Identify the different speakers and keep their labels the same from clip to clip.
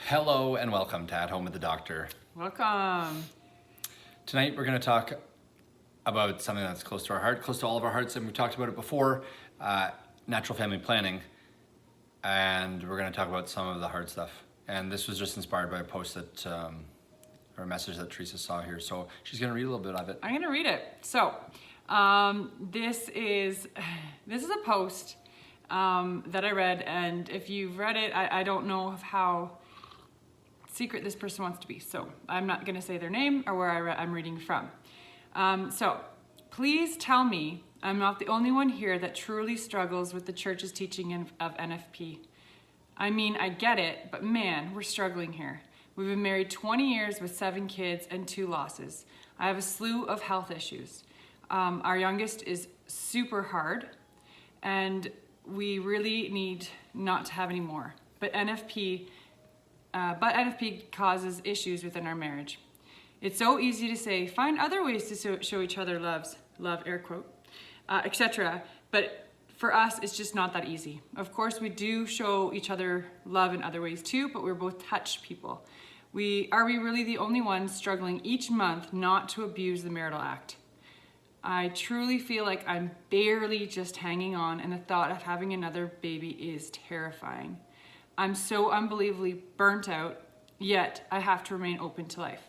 Speaker 1: Hello and welcome to At Home with the Doctor.
Speaker 2: Welcome.
Speaker 1: Tonight we're going to talk about something that's close to our heart, close to all of our hearts, and we've talked about it before, natural family planning, and we're going to talk about some of the hard stuff. And this was just inspired by a post that, or a message that Teresa saw here, so she's going to read a little bit of it.
Speaker 2: I'm going to read it. So, this is a post that I read, and if you've read it, I don't know how secret this person wants to be, so I'm not going to say their name or where I'm reading from. So, please tell me I'm not the only one here that truly struggles with the church's teaching of NFP. I mean, I get it, but man, we're struggling here. We've been married 20 years with 7 kids and 2 losses. I have a slew of health issues. Our youngest is super hard, and we really need not to have any more. But NFP causes issues within our marriage. It's so easy to say, find other ways to show each other love, air quote, etc. But for us, it's just not that easy. Of course, we do show each other love in other ways too, but we're both touched people. Are we really the only ones struggling each month not to abuse the marital act? I truly feel like I'm barely just hanging on, and the thought of having another baby is terrifying. I'm so unbelievably burnt out, yet I have to remain open to life.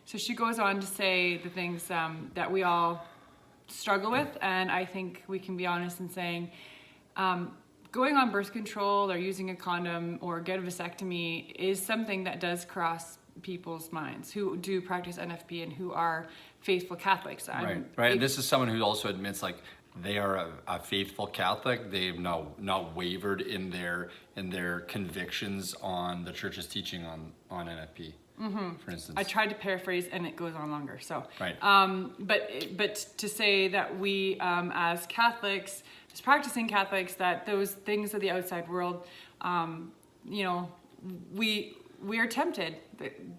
Speaker 2: So she goes on to say the things that we all struggle with, and I think we can be honest in saying going on birth control or using a condom or get a vasectomy is something that does cross people's minds who do practice NFP and who are faithful Catholics.
Speaker 1: Right. And this is someone who also admits they are a faithful Catholic. They've not wavered in their convictions on the church's teaching on NFP. Mm-hmm. For instance,
Speaker 2: I tried to paraphrase, and it goes on longer. So,
Speaker 1: right.
Speaker 2: But to say that we, as Catholics, as practicing Catholics, that those things of the outside world, we are tempted.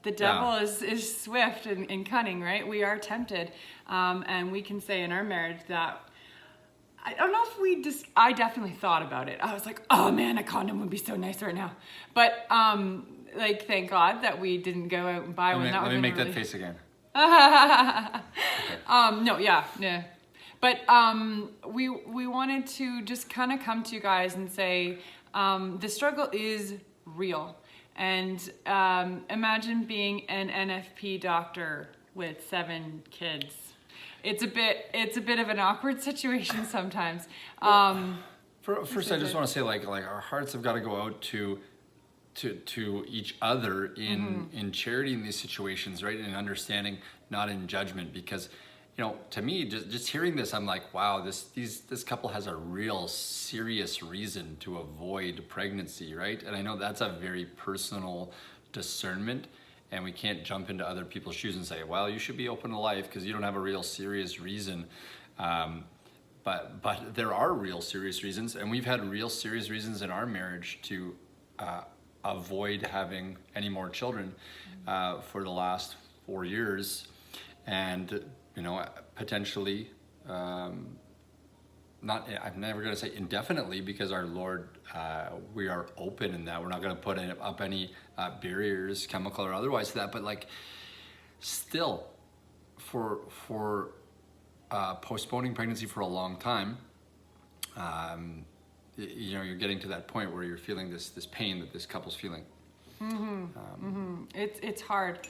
Speaker 2: The devil is swift and cunning, right? We are tempted, and we can say in our marriage that. I don't know if I definitely thought about it. I was like, oh man, a condom would be so nice right now. But, thank God that we didn't go out and buy one.
Speaker 1: Let me make that face again.
Speaker 2: Yeah. But, we wanted to just kind of come to you guys and say, the struggle is real. And, imagine being an NFP doctor with 7 kids. It's a bit of an awkward situation sometimes.
Speaker 1: First, I just want to say, like our hearts have got to go out to each other in charity in these situations, right? In understanding, not in judgment. Because, to me, just hearing this, I'm like, wow, this couple has a real serious reason to avoid pregnancy, right? And I know that's a very personal discernment. And we can't jump into other people's shoes and say, well, you should be open to life because you don't have a real serious reason. But there are real serious reasons, and we've had real serious reasons in our marriage to avoid having any more children for the last 4 years. And, potentially, I'm never going to say indefinitely, because our Lord, we are open in that. We're not going to put up any barriers, chemical or otherwise, to that. But still, for postponing pregnancy for a long time, you're getting to that point where you're feeling this pain that this couple's feeling.
Speaker 2: It's hard.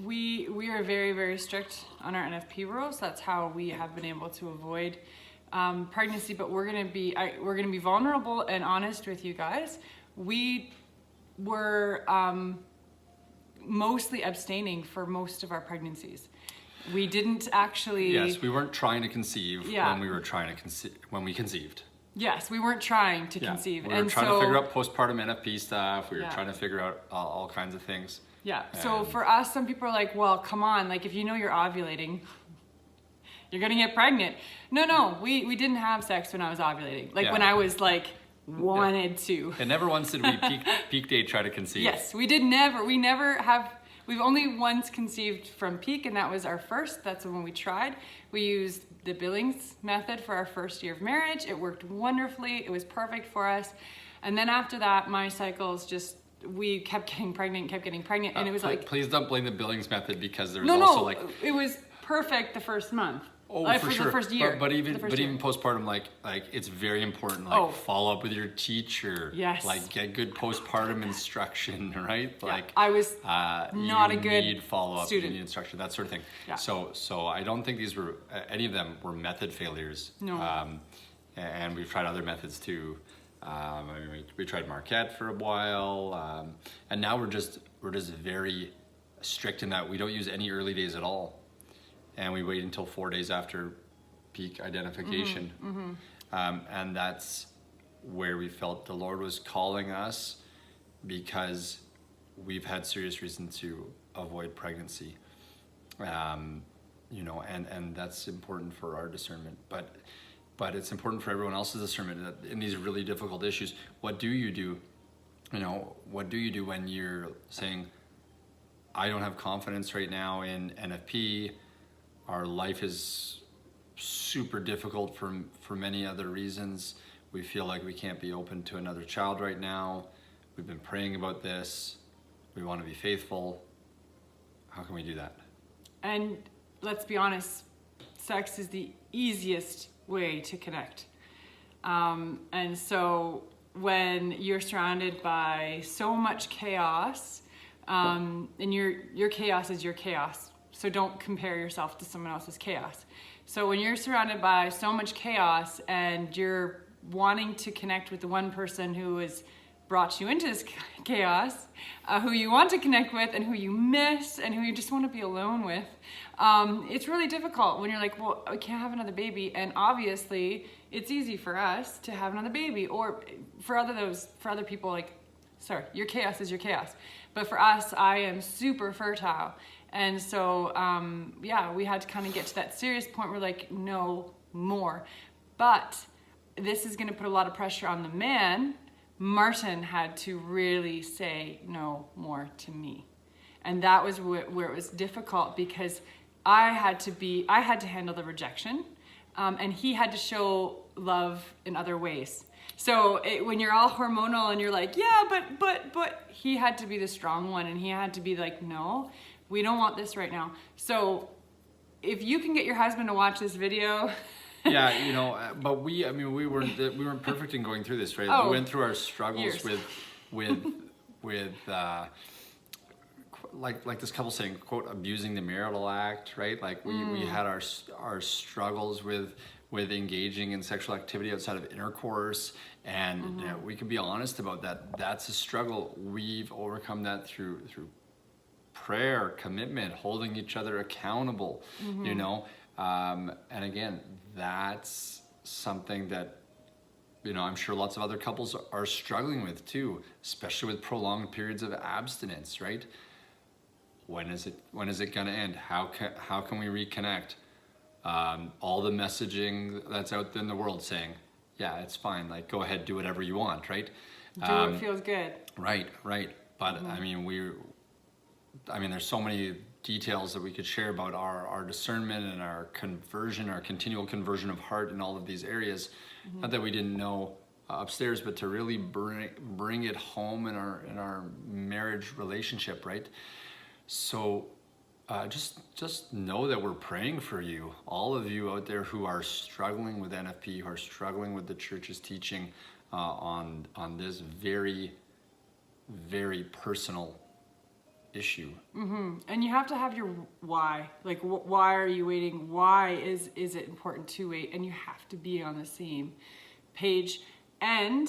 Speaker 2: We are very, very strict on our NFP rules. That's how we have been able to avoid pregnancy. But we're gonna be vulnerable and honest with you guys. We were mostly abstaining for most of our pregnancies. We didn't actually.
Speaker 1: Yes, we weren't trying to conceive when we conceived.
Speaker 2: Yes, we weren't trying to conceive.
Speaker 1: We were trying to figure out postpartum NFP stuff. We were trying to figure out all kinds of things.
Speaker 2: Yeah, so for us, some people are like, well, come on, if you're ovulating, you're gonna get pregnant. No, we didn't have sex when I was ovulating. When I was wanted to.
Speaker 1: And never once did we peak date try to conceive.
Speaker 2: Yes, we've only once conceived from peak, and that was our first. That's the one we tried. We used the Billings method for our first year of marriage. It worked wonderfully. It was perfect for us. And then after that, my cycles just we kept getting pregnant, and it was like,
Speaker 1: please don't blame the Billings method, because there was
Speaker 2: no,
Speaker 1: also like,
Speaker 2: it was perfect the first month.
Speaker 1: for sure.
Speaker 2: The first year.
Speaker 1: But even postpartum, like it's very important. Like follow up with your teacher.
Speaker 2: Yes.
Speaker 1: Like get good postpartum instruction, right?
Speaker 2: Yeah.
Speaker 1: Like
Speaker 2: I was not a good
Speaker 1: need follow up,
Speaker 2: student.
Speaker 1: you need instruction, that sort of thing.
Speaker 2: Yeah.
Speaker 1: So I don't think these were any of them were method failures.
Speaker 2: No.
Speaker 1: And we've tried other methods too. I mean, we tried Marquette for a while, and now we're just very strict in that we don't use any early days at all. And we wait until 4 days after peak identification. And that's where we felt the Lord was calling us, because we've had serious reason to avoid pregnancy. You know, and that's important for our discernment. But it's important for everyone else's discernment that in these really difficult issues. What do you do? You know, what do you do when you're saying, I don't have confidence right now in NFP, our life is super difficult for many other reasons. We feel like we can't be open to another child right now. We've been praying about this. We want to be faithful. How can we do that?
Speaker 2: And let's be honest, sex is the easiest way to connect. And so when you're surrounded by so much chaos, and your chaos is your chaos. So don't compare yourself to someone else's chaos. So when you're surrounded by so much chaos and you're wanting to connect with the one person who has brought you into this chaos, who you want to connect with and who you miss and who you just want to be alone with, it's really difficult when you're like, well, I can't have another baby. And obviously it's easy for us to have another baby, or for other people, like, sorry, your chaos is your chaos. But for us, I am super fertile. And so, yeah, we had to kind of get to that serious point where like, no more. But this is going to put a lot of pressure on the man. Martin had to really say no more to me. And that was where it was difficult, because I had to handle the rejection, and he had to show love in other ways. So when you're all hormonal and you're like, yeah, but he had to be the strong one, and he had to be like, no, we don't want this right now. So if you can get your husband to watch this video.
Speaker 1: Yeah, you know, but we weren't perfect in going through this, right?
Speaker 2: Oh,
Speaker 1: we went through our struggles
Speaker 2: years.
Speaker 1: with like this couple saying, quote, abusing the marital act, right? Like we had our struggles with engaging in sexual activity outside of intercourse, and you know, we can be honest about that. That's a struggle. We've overcome that through prayer, commitment, holding each other accountable, you know. And again, that's something that, you know, I'm sure lots of other couples are struggling with too, especially with prolonged periods of abstinence, right? When is it going to end? How can we reconnect? All the messaging that's out there in the world saying, yeah, it's fine, like go ahead, do whatever you want, right?
Speaker 2: Do what feels good.
Speaker 1: Right. But I mean, there's so many details that we could share about our discernment and our conversion, our continual conversion of heart in all of these areas. Not that we didn't know upstairs, but to really bring it home in our marriage relationship, right? So just know that we're praying for you, all of you out there who are struggling with NFP, who are struggling with the church's teaching on this very, very personal issue.
Speaker 2: And you have to have your why. Like, why are you waiting? Why is it important to wait? And you have to be on the same page. And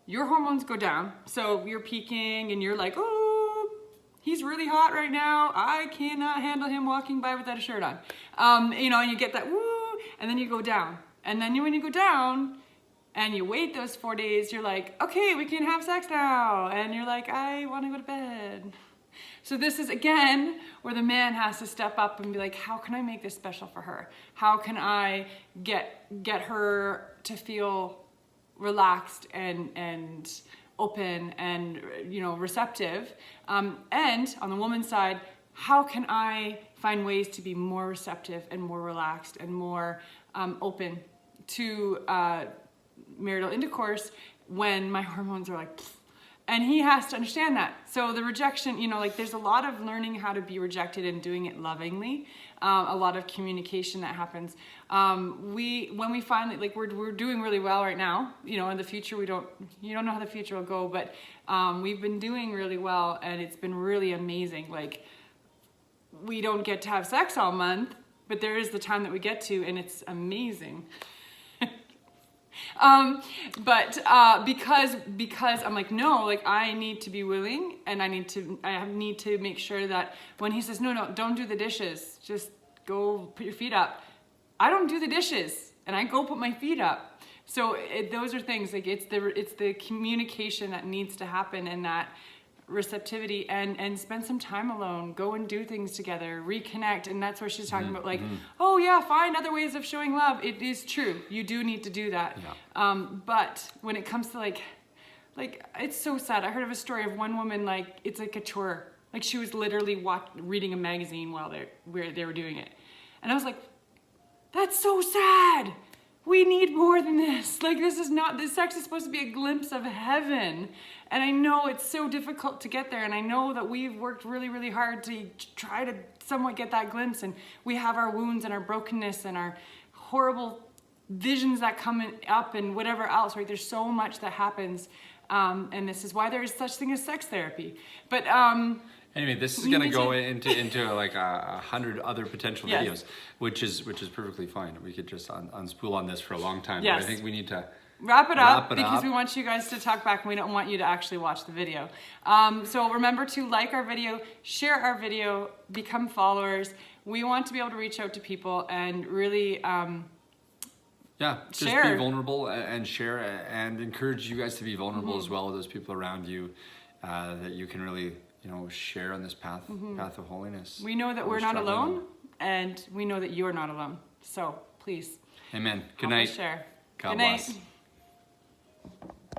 Speaker 2: your hormones go down. So you're peaking and you're like, oh, he's really hot right now. I cannot handle him walking by without a shirt on. You know, and you get that woo, and then you go down. And then when you go down and you wait those 4 days, you're like, okay, we can have sex now. And you're like, I want to go to bed. So this is, again, where the man has to step up and be like, how can I make this special for her? How can I get her to feel relaxed and open and, you know, receptive? And on the woman's side, how can I find ways to be more receptive and more relaxed and more open to marital intercourse when my hormones are like, pfft. And he has to understand that. So the rejection, you know, like there's a lot of learning how to be rejected and doing it lovingly. A lot of communication that happens. When we finally, like we're doing really well right now, you know, in the future, you don't know how the future will go, but we've been doing really well and it's been really amazing. Like we don't get to have sex all month, but there is the time that we get to, and it's amazing. Because I'm like, no, like I need to be willing, and I need to make sure that when he says, no, don't do the dishes, just go put your feet up. I don't do the dishes, and I go put my feet up. So those are things like it's the communication that needs to happen, and that receptivity, and spend some time alone, go and do things together, reconnect. And that's where she's talking about like, oh yeah, find other ways of showing love. It is true, you do need to do that. But when it comes to like it's so sad. I heard of a story of one woman, like it's like a chore, like she was literally reading a magazine while they were doing it, and I was like, that's so sad. We need more than this. Like this sex is supposed to be a glimpse of heaven. And I know it's so difficult to get there. And I know that we've worked really, really hard to try to somewhat get that glimpse. And we have our wounds and our brokenness and our horrible visions that come up and whatever else, right? There's so much that happens. And this is why there is such thing as sex therapy. But
Speaker 1: anyway, this is going to go into like 100 other potential videos, which is perfectly fine. We could just unspool on this for a long time.
Speaker 2: Yes.
Speaker 1: But I think we need to
Speaker 2: wrap it up because we want you guys to talk back and we don't want you to actually watch the video. So remember to like our video, share our video, become followers. We want to be able to reach out to people and really
Speaker 1: just be vulnerable and share, and encourage you guys to be vulnerable as well with those people around you, that you can really, you know, share on this path of holiness.
Speaker 2: We know that we're not alone, and we know that you're not alone. So please.
Speaker 1: Amen. Good night.
Speaker 2: Share.
Speaker 1: God
Speaker 2: Good
Speaker 1: bless.
Speaker 2: night.